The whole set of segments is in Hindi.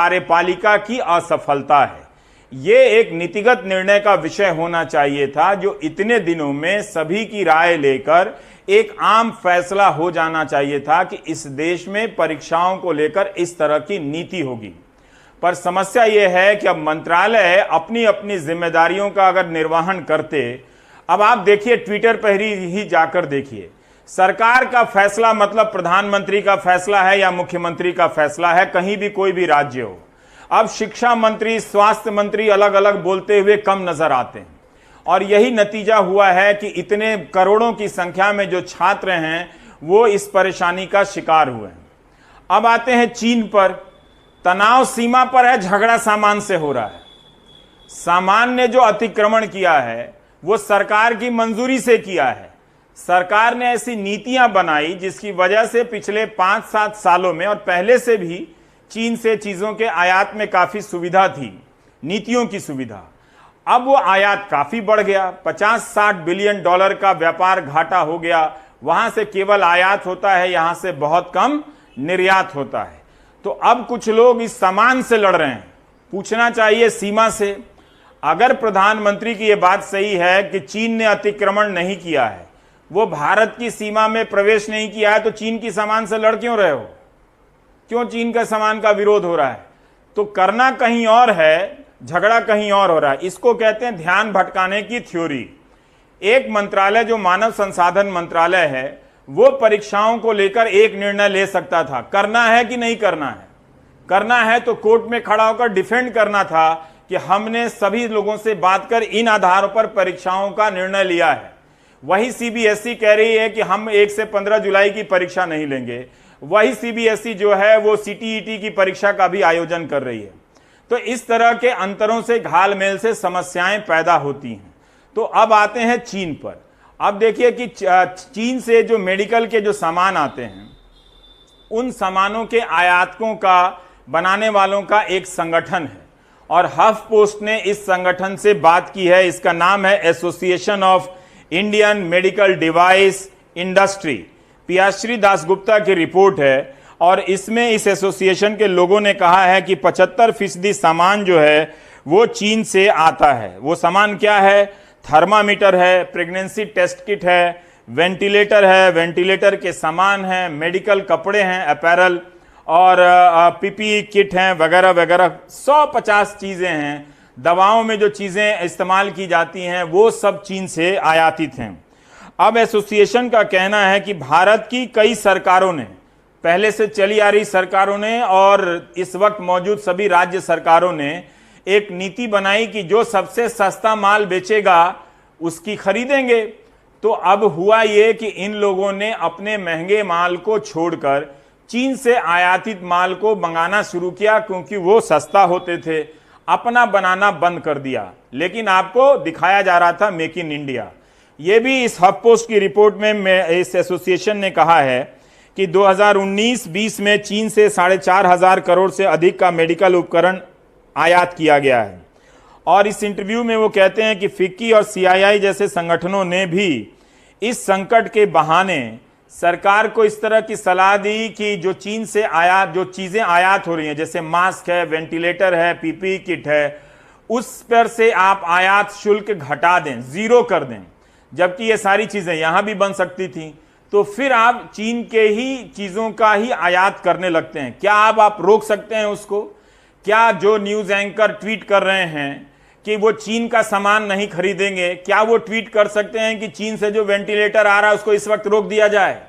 कार्यपालिका की असफलता है। ये एक नीतिगत निर्णय का विषय होना चाहिए था, जो इतने दिनों में सभी की राय लेकर एक आम फैसला हो जाना चाहिए था कि इस देश में परीक्षाओं को लेकर इस तरह की नीति होगी। पर समस्या यह है कि अब मंत्रालय अपनी अपनी जिम्मेदारियों का अगर निर्वहन करते, अब आप देखिए ट्विटर पर ही जाकर देखिए, सरकार का फैसला मतलब प्रधानमंत्री का फैसला है या मुख्यमंत्री का फैसला है, कहीं भी कोई भी राज्य हो। अब शिक्षा मंत्री, स्वास्थ्य मंत्री अलग अलग बोलते हुए कम नजर आते हैं, और यही नतीजा हुआ है कि इतने करोड़ों की संख्या में जो छात्र हैं वो इस परेशानी का शिकार हुए हैं। अब आते हैं चीन पर। तनाव सीमा पर है, झगड़ा सामान से हो रहा है। सामान ने जो अतिक्रमण किया है वो सरकार की मंजूरी से किया है। सरकार ने ऐसी नीतियां बनाई जिसकी वजह से पिछले 5-7 सालों में और पहले से भी चीन से चीजों के आयात में काफी सुविधा थी, नीतियों की सुविधा। अब वो आयात काफी बढ़ गया, 50-60 बिलियन डॉलर का व्यापार घाटा हो गया। वहां से केवल आयात होता है, यहां से बहुत कम निर्यात होता है। तो अब कुछ लोग इस सामान से लड़ रहे हैं। पूछना चाहिए सीमा से, अगर प्रधानमंत्री की यह बात सही है कि चीन ने अतिक्रमण नहीं किया है, वो भारत की सीमा में प्रवेश नहीं किया है, तो चीन की सामान से लड़ क्यों रहे हो? क्यों चीन का सामान का विरोध हो रहा है? तो करना कहीं और है, झगड़ा कहीं और हो रहा है। इसको कहते हैं ध्यान भटकाने की थ्योरी। एक मंत्रालय जो मानव संसाधन मंत्रालय है, वो परीक्षाओं को लेकर एक निर्णय ले सकता था, करना है कि नहीं करना है। करना है तो कोर्ट में खड़ा होकर डिफेंड करना था कि हमने सभी लोगों से बात कर इन आधारों पर परीक्षाओं का निर्णय लिया है। वही सीबीएसई कह रही है कि हम 1 से 15 जुलाई की परीक्षा नहीं लेंगे। वही सीबीएसई जो है वो सीटीईटी की परीक्षा का भी आयोजन कर रही है। तो इस तरह के अंतरों से, घालमेल से समस्याएं पैदा होती हैं। तो अब आते हैं चीन पर। अब देखिए कि चीन से जो मेडिकल के जो सामान आते हैं, उन सामानों के आयातकों का, बनाने वालों का एक संगठन है, और हफ पोस्ट ने इस संगठन से बात की है। इसका नाम है association of Indian medical device industry. Piyashree Dasgupta की रिपोर्ट है, और इसमें इस एसोसिएशन के लोगों ने कहा है कि 75% सामान जो है वो चीन से आता है। वो सामान क्या है? थर्मामीटर है, प्रेगनेंसी टेस्ट किट है, वेंटिलेटर है, वेंटिलेटर के सामान हैं, मेडिकल कपड़े हैं, अपैरल, और पीपीई किट हैं, वगैरह वगैरह 150 चीजें हैं। दवाओं में जो चीजें इस्तेमाल की जाती हैं वो सब चीन से आयातित हैं। अब एसोसिएशन का कहना है कि भारत की कई सरकारों ने, पहले से चली आ रही सरकारों ने और इस वक्त मौजूद सभी राज्य सरकारों ने एक नीति बनाई कि जो सबसे सस्ता माल बेचेगा उसकी खरीदेंगे। तो अब हुआ ये कि इन लोगों ने अपने महंगे माल को छोड़कर चीन से आयातित माल को मंगाना शुरू किया, क्योंकि वो सस्ता होते थे। अपना बनाना बंद कर दिया, लेकिन आपको दिखाया जा रहा था मेक इन इंडिया। ये भी इस हफ पोस्ट की रिपोर्ट में इस एसोसिएशन ने कहा है कि 2019-20 में चीन से 4,500 करोड़ से अधिक का मेडिकल उपकरण आयात किया गया है। और इस इंटरव्यू में वो कहते हैं कि फिक्की और सीआईआई जैसे संगठनों ने भी इस संकट के बहाने सरकार को इस तरह की सलाह दी कि जो चीन से जो चीजें आयात हो रही हैं, जैसे मास्क है, वेंटिलेटर है, पीपीई किट है, उस पर से आप आयात शुल्क घटा दें, जीरो कर दें। जबकि ये सारी चीजें यहां भी बन सकती थी, तो फिर आप चीन के ही चीजों का ही आयात करने लगते हैं। क्या आप रोक सकते हैं उसको? क्या जो न्यूज एंकर ट्वीट कर रहे हैं कि वो चीन का सामान नहीं खरीदेंगे, क्या वो ट्वीट कर सकते हैं कि चीन से जो वेंटिलेटर आ रहा है उसको इस वक्त रोक दिया जाए?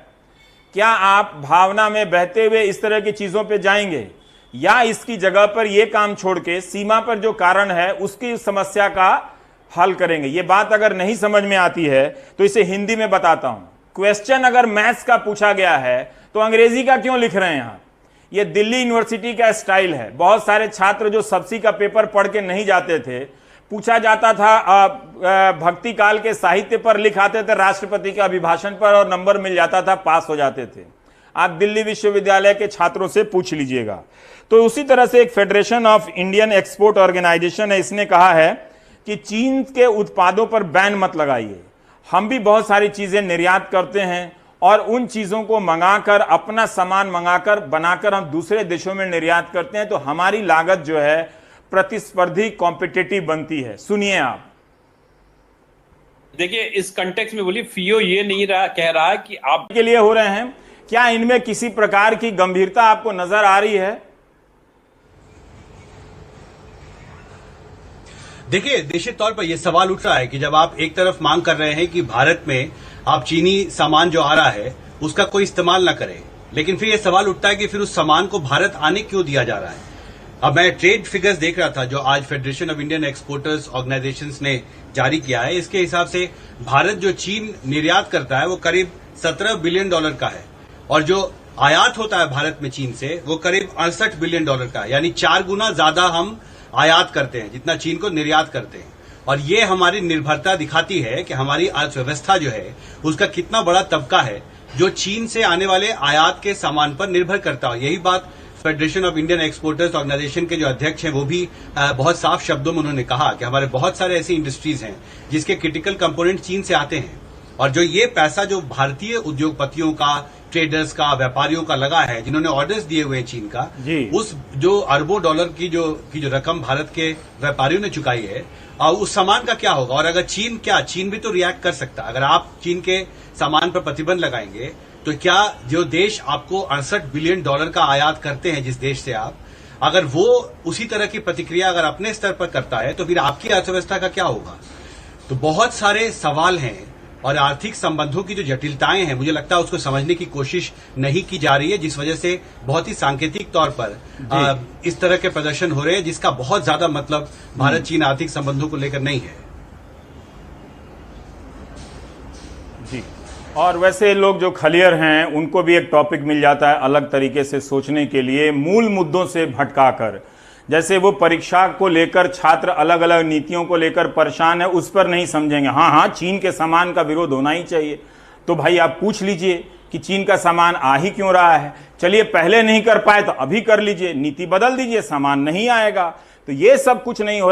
क्या आप भावना में बहते हुए इस तरह की चीजों पे जाएंगे, या इसकी जगह पर यह काम छोड़ के सीमा पर जो कारण है उसकी समस्या का हल करेंगे? ये बात अगर नहीं समझ में आती है तो इसे हिंदी में बताता हूं। क्वेश्चन अगर मैथ्स का पूछा गया है तो अंग्रेजी का क्यों लिख रहे हैं यहां? ये दिल्ली यूनिवर्सिटी का स्टाइल है। बहुत सारे छात्र जो सब्सी का पेपर पढ़ के नहीं जाते थे, पूछा जाता था भक्ति काल के साहित्य पर, लिख आते थे राष्ट्रपति के अभिभाषण पर और नंबर मिल जाता था, पास हो जाते थे। आप दिल्ली विश्वविद्यालय के छात्रों से पूछ लीजिएगा। तो उसी तरह से एक federation of Indian export organisation है, इसने कहा है कि चीन के उत्पादों पर बैन मत लगाइए। हम भी बहुत सारी चीजें निर्यात करते हैं और उन चीजों को मंगाकर, अपना सामान मंगाकर बनाकर हम दूसरे देशों में निर्यात करते हैं, तो हमारी लागत जो है प्रतिस्पर्धी कॉम्पिटिटिव बनती है। सुनिए आप। देखिए, इस कंटेक्स्ट में बोलिए, फियो ये नहीं कह रहा है कि आप के लिए हो रहे हैं, क्या इनमें किसी प्रकार की गंभीरता आपको नजर आ रही है? देखिए, निश्चित तौर पर यह सवाल उठ रहा है कि जब आप एक तरफ मांग कर रहे हैं कि भारत में आप चीनी सामान जो आ रहा है उसका कोई इस्तेमाल ना करें, लेकिन फिर यह सवाल उठता है कि फिर उस सामान को भारत आने क्यों दिया जा रहा है। अब मैं ट्रेड फिगर्स देख रहा था जो आज federation of Indian exporters organisations ने जारी किया है। इसके हिसाब से भारत जो चीन निर्यात करता है वो करीब $17 बिलियन का है, और जो आयात होता है भारत में चीन से वो करीब $68 बिलियन का है। यानी 4 गुना ज्यादा हम आयात करते हैं जितना चीन को निर्यात करते हैं। और ये हमारी निर्भरता दिखाती है कि हमारी अर्थव्यवस्था जो है उसका कितना बड़ा तबका है जो चीन से आने वाले आयात के सामान पर निर्भर करता हो। यही बात federation of Indian exporters organisation के जो अध्यक्ष हैं वो भी बहुत साफ शब्दों में उन्होंने कहा कि हमारे बहुत सारे ऐसी इंडस्ट्रीज हैं जिसके क्रिटिकल कंपोनेंट चीन से आते हैं, और जो ये पैसा जो भारतीय उद्योगपतियों का, ट्रेडर्स का, व्यापारियों का लगा है जिन्होंने ऑर्डर्स दिए हुए हैं चीन का, उस जो अरबों डॉलर की जो रकम भारत के व्यापारियों ने चुकाई है, उस सामान का क्या होगा। और अगर चीन भी तो रिएक्ट कर सकता। अगर आप चीन के सामान पर प्रतिबंध लगाएंगे तो क्या जो देश आपको $68 बिलियन का आयात करते हैं, जिस देश से आप, अगर वो उसी तरह की प्रतिक्रिया अगर अपने स्तर पर करता है तो फिर आपकी अर्थव्यवस्था का क्या होगा। तो बहुत सारे सवाल हैं और आर्थिक संबंधों की जो जटिलताएं हैं मुझे लगता है उसको समझने की कोशिश नहीं की जा रही है, जिस वजह से बहुत ही सांकेतिक तौर पर इस तरह के प्रदर्शन हो रहे हैं जिसका बहुत ज्यादा मतलब भारत चीन आर्थिक संबंधों को लेकर नहीं है। जी, और वैसे लोग जो खलियर हैं उनको भी एक टॉपिक मिल जाता है अलग तरीके से सोचने के लिए, मूल मुद्दों से भटकाकर। जैसे वो परीक्षा को लेकर छात्र अलग अलग नीतियों को लेकर परेशान है, उस पर नहीं समझेंगे। हाँ, चीन के सामान का विरोध होना ही चाहिए। तो भाई आप पूछ लीजिए कि चीन का सामान आ ही क्यों रहा है। चलिए, पहले नहीं कर पाए तो अभी कर लीजिए, नीति बदल दीजिए, सामान नहीं आएगा। तो ये सब कुछ नहीं हो रहा।